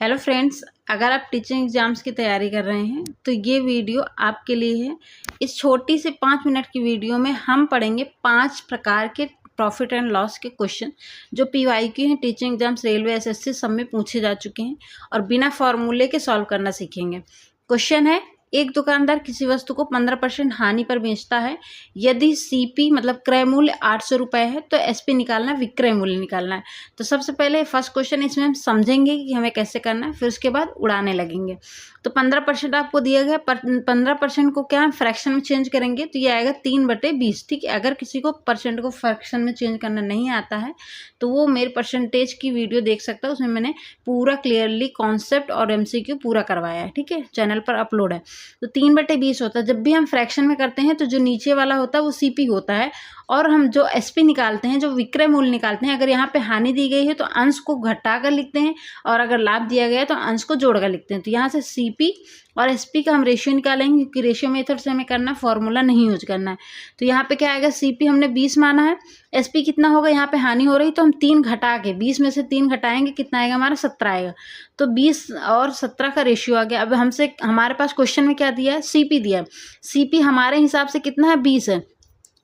Hello friends, अगर आप teaching exams की तैयारी कर रहे हैं तो ये वीडियो आपके लिए है। इस छोटी सी 5 मिनट की वीडियो में हम पढ़ेंगे 5 प्रकार के प्रॉफिट एंड लॉस के क्वेश्चन जो पीवाईक्यू हैं, टीचिंग एग्जाम्स, रेलवे, एसएससी सब में पूछे जा चुके हैं और बिना फॉर्मूले के सॉल्व करना सीखेंगे। क्वेश्चन है, एक दुकानदार किसी वस्तु को 15% हानि पर बेचता है। यदि सीपी मतलब क्रय मूल्य 800 रुपये है तो एसपी निकालना है, विक्रय मूल्य निकालना है। तो सबसे पहले फर्स्ट क्वेश्चन इसमें हम समझेंगे कि हमें कैसे करना है, फिर उसके बाद उड़ाने लगेंगे। तो 15% आपको दिया गया, 15% को क्या हम फ्रैक्शन में चेंज करेंगे तो ये आएगा 3/20। ठीक है, अगर किसी को परसेंट को फ्रैक्शन में चेंज करना नहीं आता है तो वो मेरे परसेंटेज की वीडियो देख सकता है, उसमें मैंने पूरा क्लियरली कॉन्सेप्ट और एमसीक्यू पूरा करवाया है। ठीक है, चैनल पर अपलोड है। तो 3/20 होता है। जब भी हम फ्रैक्शन में करते हैं तो जो नीचे वाला होता है वो सीपी होता है और हम जो एसपी निकालते हैं, जो विक्रय मूल्य निकालते हैं, अगर यहाँ पे हानि दी गई है तो अंश को घटा कर लिखते हैं और अगर लाभ दिया गया है तो अंश को जोड़ कर लिखते हैं। तो यहाँ से सीपी और एसपी का हम रेशियो निकालेंगे क्योंकि रेशियो मेथड से हमें करना, फॉर्मूला नहीं यूज करना है। तो यहाँ पे क्या आएगा, सीपी हमने 20 माना है, एसपी कितना होगा, यहाँ पे हानि हो रही तो हम 3 घटा के 20 में से 3 घटाएंगे, कितना आएगा हमारा 17 आएगा। तो 20 और 17 का रेशियो आ गया। अब हमसे हमारे पास क्वेश्चन में क्या दिया है, सीपी दिया है। सीपी हमारे हिसाब से कितना है, 20 है।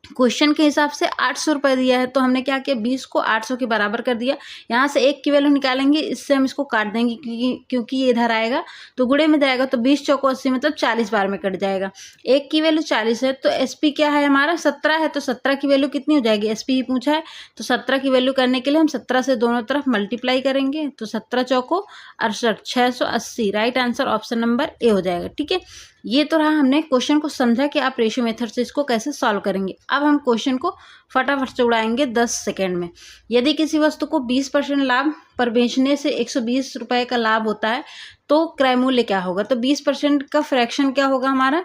क्वेश्चन के हिसाब से 800 रुपये दिया है तो हमने क्या किया, 20 को 800 के बराबर कर दिया। यहाँ से 1 की वैल्यू निकालेंगे, इससे हम इसको काट देंगे क्योंकि ये इधर आएगा तो गुणे में जाएगा तो 20 चौको 80 मतलब 40 बार में कट जाएगा। 1 की वैल्यू 40 है तो एसपी क्या है हमारा 17 है, तो 17 की वैल्यू कितनी हो जाएगी, एसपी ही पूछा है तो 17 की वैल्यू करने के लिए हम 17 से दोनों तरफ मल्टीप्लाई करेंगे तो 17 चौको 68, 680। Right answer option number A हो जाएगा। ठीक है, ये तो रहा, हमने क्वेश्चन को समझा कि आप रेशियो मेथड से इसको कैसे सॉल्व करेंगे। अब हम क्वेश्चन को फटाफट से उड़ाएंगे 10 सेकेंड में। यदि किसी वस्तु को 20% लाभ पर बेचने से 120 रुपये का लाभ होता है तो क्रय मूल्य क्या होगा। तो 20% का फ्रैक्शन क्या होगा हमारा,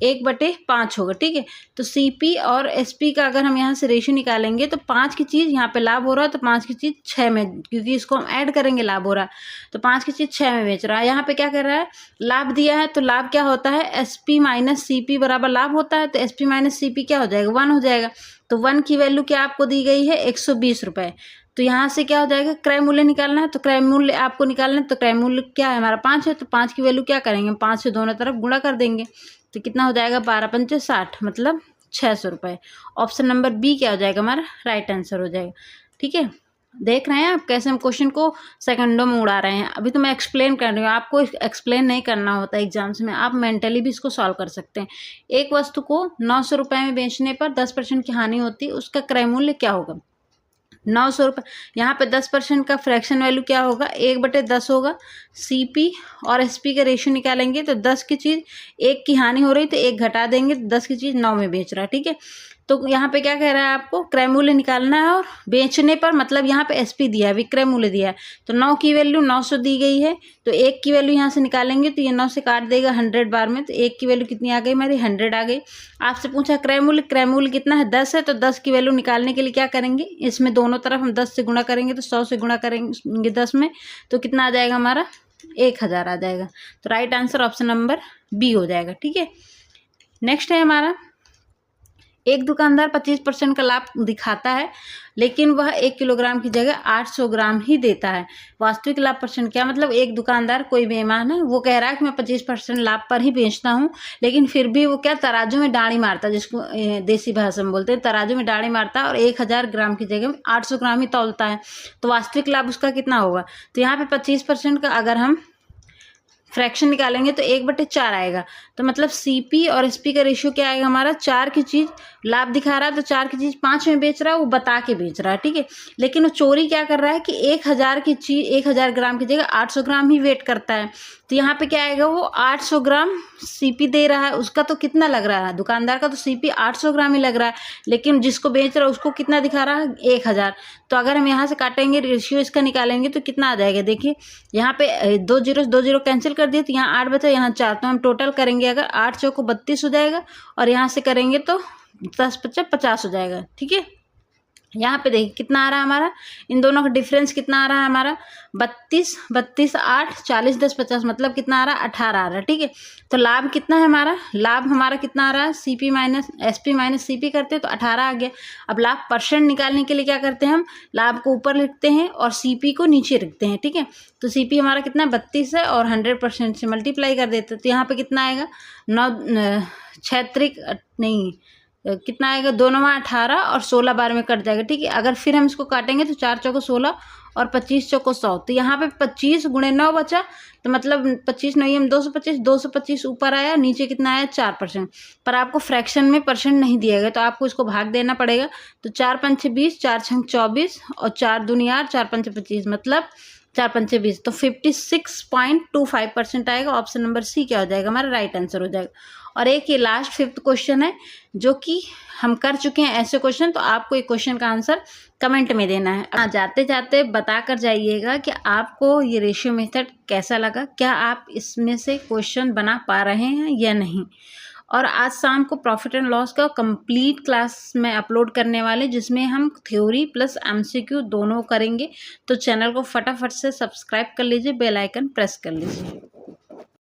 1/5 होगा। ठीक है, तो सीपी और एसपी का अगर हम यहाँ से रेशियो निकालेंगे तो 5 की चीज़ यहाँ पे लाभ हो रहा है तो 5 की चीज़ 6 में, क्योंकि इसको हम ऐड करेंगे लाभ हो रहा है तो 5 की चीज़ 6 में बेच रहा है। यहाँ पे क्या कर रहा है, लाभ दिया है तो लाभ क्या होता है, एसपी माइनस सीपी बराबर लाभ होता है तो एसपी माइनस सीपी क्या हो जाएगा, 1 हो जाएगा। तो 1 की वैल्यू क्या आपको दी गई है, 120 रुपये। तो यहाँ से क्या हो जाएगा, क्रय मूल्य निकालना है तो क्रय मूल्य आपको निकालना है तो क्रय मूल्य क्या है हमारा 5 है तो 5 की वैल्यू क्या करेंगे, 5 से दोनों तरफ गुणा कर देंगे तो कितना हो जाएगा, 12×5 = 60 मतलब 600 रुपये। ऑप्शन नंबर बी क्या हो जाएगा हमारा राइट आंसर हो जाएगा। ठीक है, देख रहे हैं आप कैसे हम क्वेश्चन को सेकंडों में उड़ा रहे हैं। अभी तो मैं एक्सप्लेन कर रही हूँ, आपको एक्सप्लेन नहीं करना होता एग्जाम्स में, आप मेंटली भी इसको सॉल्व कर सकते हैं। एक वस्तु को 900 रुपये में बेचने पर 10% की हानि होती है, उसका क्रय मूल्य क्या होगा, 900 रुपये। यहाँ पे 10% का फ्रैक्शन वैल्यू क्या होगा, 1/10 होगा। सीपी और एसपी का रेशियो निकालेंगे तो 10 की चीज़ 1 की हानि हो रही तो 1 घटा देंगे तो 10 की चीज़ 9 में बेच रहा है। ठीक है, तो यहाँ पे क्या कह रहा है, आपको क्रय मूल्य निकालना है और बेचने पर मतलब यहाँ पे एसपी दिया है, विक्रय मूल्य दिया है तो 9 की वैल्यू 900 दी गई है तो 1 की वैल्यू यहाँ से निकालेंगे तो ये 9 से काट देगा 100 बार में तो 1 की वैल्यू कितनी आ गई हमारी, 100 आ गई। आपसे पूछा क्रय मूल्य कितना है, 10 है तो 10 की वैल्यू निकालने के लिए क्या करेंगे, इसमें दोनों तरफ हम 10 से गुणा करेंगे तो 100 से गुणा करेंगे 10 में तो कितना आ जाएगा हमारा, 1000 आ जाएगा। तो right answer option number B हो जाएगा। ठीक है, नेक्स्ट है हमारा, एक दुकानदार 25% का लाभ दिखाता है लेकिन वह 1 किलोग्राम की जगह 800 ग्राम ही देता है। वास्तविक लाभ परसेंट क्या, मतलब एक दुकानदार कोई बेईमान है, वो कह रहा है कि मैं 25% लाभ पर ही बेचता हूँ लेकिन फिर भी वो क्या तराजू में डाणी मारता है, जिसको देसी भाषा में बोलते हैं, तराजू में डाणी मारता है और 1000 ग्राम की जगह 800 ग्राम ही तौलता है। तो वास्तविक लाभ उसका कितना होगा, तो यहाँ पे 25% का अगर हम फ्रैक्शन निकालेंगे तो 1/4 आएगा। तो मतलब सीपी और एसपी का रेशियो क्या आएगा हमारा, 4 की चीज़ लाभ दिखा रहा है तो 4 की चीज़ 5 में बेच रहा है, वो बता के बेच रहा है। ठीक है, लेकिन वो चोरी क्या कर रहा है कि 1000 की चीज़ 1000 ग्राम की जगह 800 ग्राम ही वेट करता है। तो यहाँ पे क्या आएगा, वो 800 ग्राम सीपी दे रहा है, उसका तो कितना लग रहा है, दुकानदार का तो सीपी 800 ग्राम ही लग रहा है लेकिन जिसको बेच रहा है उसको कितना दिखा रहा है, 1000। तो अगर हम यहाँ से काटेंगे, रेशियो इसका निकालेंगे तो कितना आ जाएगा, देखिए यहाँ पे 2 जीरो कैंसिल कर दिए तो यहाँ 8 बचा, यहाँ 4, तो हम टोटल करेंगे अगर 8 चौको 32 हो जाएगा और यहाँ से करेंगे तो 10×5 = 50 हो जाएगा। ठीक है, यहाँ पे देखिए कितना आ रहा है हमारा, इन दोनों का डिफरेंस कितना आ रहा है हमारा 32, 32, 8, 40, 10, 50, मतलब कितना आ रहा है 18 आ रहा है। ठीक है, तो लाभ कितना है हमारा, लाभ हमारा कितना आ रहा है CP minus SP minus CP करते हैं तो 18 आ गया। अब लाभ परसेंट निकालने के लिए क्या करते हैं, हम लाभ को ऊपर लिखते हैं और सीपी को नीचे रखते हैं। ठीक है, तो सीपी हमारा कितना 32 है और 100% से मल्टीप्लाई कर देते हैं तो यहाँ पे कितना आएगा 9 6 नहीं कितना आएगा 2 9 18 और 16 बार में कट जाएगा। ठीक है, अगर फिर हम इसको काटेंगे तो 4 चौको 16 और 25 चौको 100, तो यहाँ पे 25 गुणे 9 बचा, तो मतलब 25 9 हम 225, 225 ऊपर आया, नीचे कितना आया 4%। पर आपको फ्रैक्शन में परसेंट नहीं दिया गया तो आपको इसको भाग देना पड़ेगा। तो 4 पंचे 20, 4 छंग 24 और 4 दूनी 8, 4 पंचे 25, मतलब 4 पंचे 20, तो 56.25% आएगा। ऑप्शन नंबर सी क्या हो जाएगा हमारा राइट आंसर हो जाएगा। और एक ये लास्ट 5th क्वेश्चन है जो कि हम कर चुके हैं ऐसे क्वेश्चन, तो आपको एक क्वेश्चन का आंसर कमेंट में देना है। जाते जाते बता कर जाइएगा कि आपको ये रेशियो मेथड कैसा लगा, क्या आप इसमें से क्वेश्चन बना पा रहे हैं या नहीं। और आज शाम को प्रॉफिट एंड लॉस का कंप्लीट क्लास में अपलोड करने वाले, जिसमें हम थ्योरी प्लस एमसीक्यू दोनों करेंगे। तो चैनल को फटाफट से सब्सक्राइब कर लीजिए, बेल आइकन प्रेस कर लीजिए।